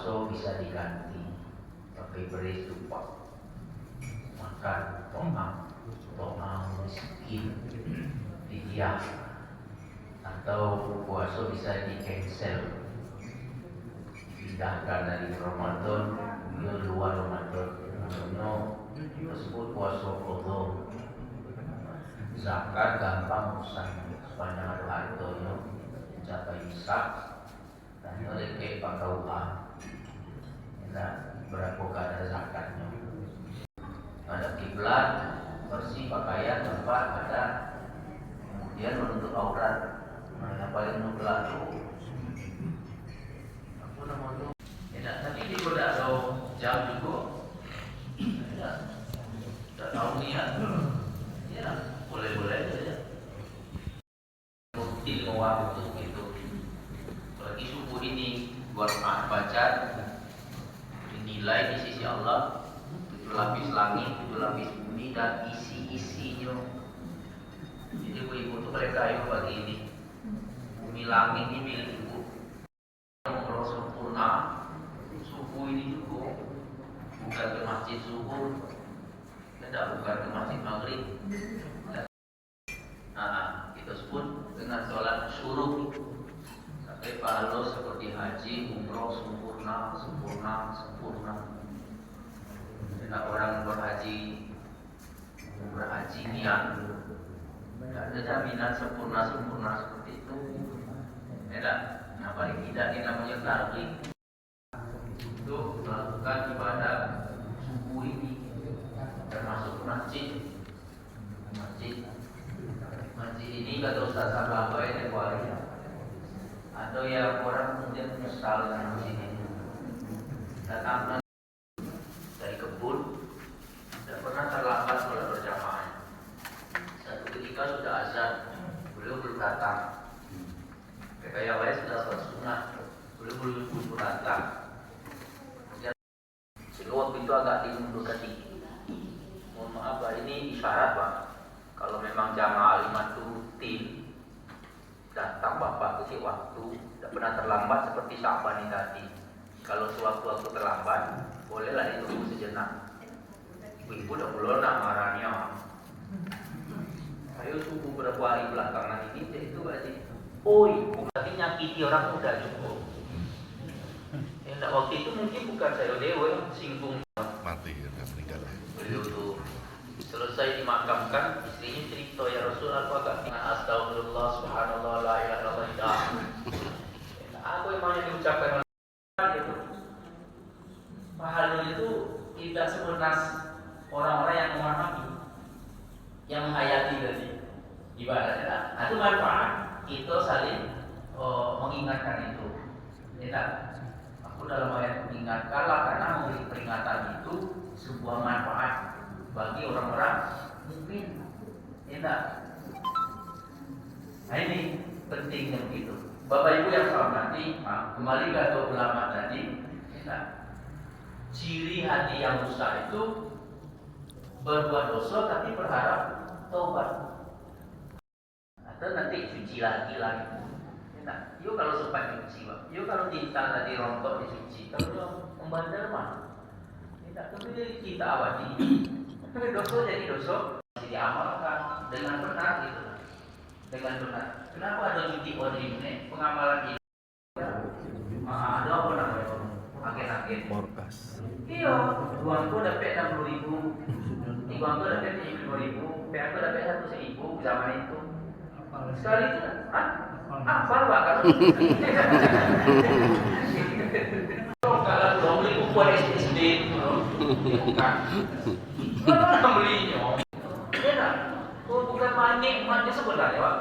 puasa bisa diganti pakai beris lupa, makan to'am miskin fidyah, atau puasa bisa di cancel, dipindahkan dari Ramadan ke luar Ramadan. Namanya tersebut puasa qadha. Zakat gampang urusan sepanjang ada hartanya mencapai nisab dan oleh ke pakauan. Nah, berapa kadar zakatnya? Ada kiblat, bersih pakaian, tempat ada, kemudian menutup aurat. Nah, yang paling mutlak itu apa namanya? Ya, tapi dia tidak tahu jam juga. Tidak tahu niat. Ya, boleh-boleh saja. Bukti waktu itu. Apalagi subuh ini buat baca dinilai di sisi Allah 7 lapis langit, 7 lapis bumi dan isi-isinya. Jadi ibu itu mereka yang bagi ini bumi langit ini milik ibu. Umroh sempurna subuh ini juga bukan ke masjid zuhur, tidak bukan ke masjid maghrib. Nah, kita sebut dengan sholat syuruk. Sampai pahala seperti haji, umroh sempurna. Tidak orang berhaji, umrah haji niat, tidak ada jaminan sempurna seperti itu. Tidak. Nah, paling tidak ini namanya tarikh untuk melakukan ibadah subuh ini, termasuk masjid ini kata Ustaz Sabah ini kualitas. Atau yang orang kemudian menyesal dengan masjid ini, datang dari kebun, tidak pernah terlambat sholat berjamaah. Satu ketika sudah azan, beliau belum datang. Kayak awalnya sudah sholat sunnah, beliau belum datang. Kemudian waktu itu agak dimundurkan dikit. Mohon maaf Pak, ini isyarat Pak. Kalau memang jamaah 5 rutin datang Bapak ke waktu, tidak pernah terlambat seperti Sya'ban ini tadi. Kalau sewaktu-waktu terlambat, bolehlah ditunggu sejenak. Ibu udah belum nak marahnya. Ayo tunggu berapa hari belakangan ini, jadi itu berarti berarti nyakiti orang muda cukup. Ya, waktu itu mungkin bukan saya dewe singgung mati sudah meninggal. Beliau tuh selesai dimakamkan, istrinya cerita, ya Rasul aku agak tinggal astagfirullah subhanallah la ilaha illallah. Aku emang yang diucapkan itu pahalnya itu tidak sebenas orang-orang yang memahami, yang menghayati tadi ibadahnya. Nah, itu manfaat kita saling mengingatkan itu. Tidak, aku dalam ayat mengingatkanlah karena memberi peringatan itu sebuah manfaat bagi orang-orang mukmin. Tidak. Nah, ini pentingnya begitu. Bapak Ibu yang saya hormati, kembali ke ulama tadi. Tidak. Ciri hati yang rusak itu berbuat dosa tapi berharap taubat. Atau nanti suci lagi. Nah, yuk kalau sempat dicuci, yuk kalau tinta tadi rontok dicuci, kalau membandel mah, tidak kemudian kita awadi. Tapi dosa jadi dosa diamalkan dengan benar gitu, dengan benar. Kenapa ada cuti wajib ini pengamalan ini? Ada apa namanya? Agen-agen. Morkas. Iya, uangku dapat 60.000, uangku dapat 75.000, aku dapat 100.000 zaman itu. Sekali itu, apa Pak kalau? Kalau belum beli buku SD itu, bukan. Kalau belinya, ya, bukan nikmatnya sebenarnya Pak.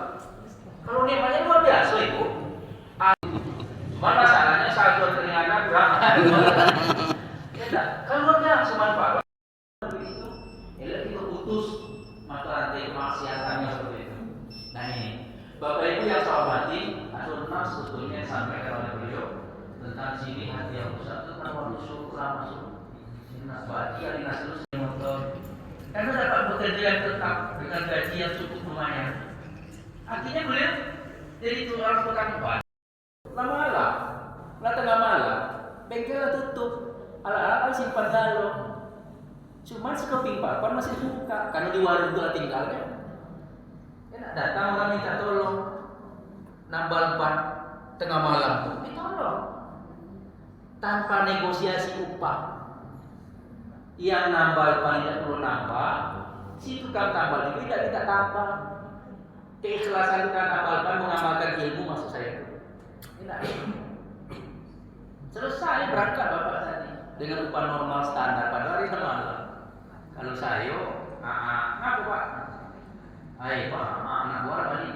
Kalau nikmatnya luar biasa Ibu. Mana masalahnya saldo ternyata berangkat. Ya, kan luar biasa manfaat. Begitu, ya kita putus mata rantai kemaksiatannya seperti itu. Nah ini, Bapak Ibu yang saya hormati, As-Sunnah sebetulnya sampaikan oleh beliau tentang sini hati yang rusak itu nama rusuk, masuk. Bagi alina selesai motor. Karena dapat bekerja yang tetap dengan gaji yang cukup lumayan. Artinya beliau jadi orang tukang ban. Lama-lama, tengah malam, bengkelnya tutup, ala-ala simpan dalo. Cuman sekeping papan masih buka, karena di warung itu tinggalnya. Enak datang orang minta tolong, nambal ban tengah malam tuh, ditolong tanpa negosiasi upah. Yang nambal ban tidak perlu nambah, si tukang tambal juga tidak tambah. Keikhlasan tukang tambal ban mengamalkan ilmu maksud saya itu. Enak. Selesai berangkat bapak tadi dengan upah normal standar pada hari malam. Kalau saya, ngapa pak? Ayo pak, anak gua balik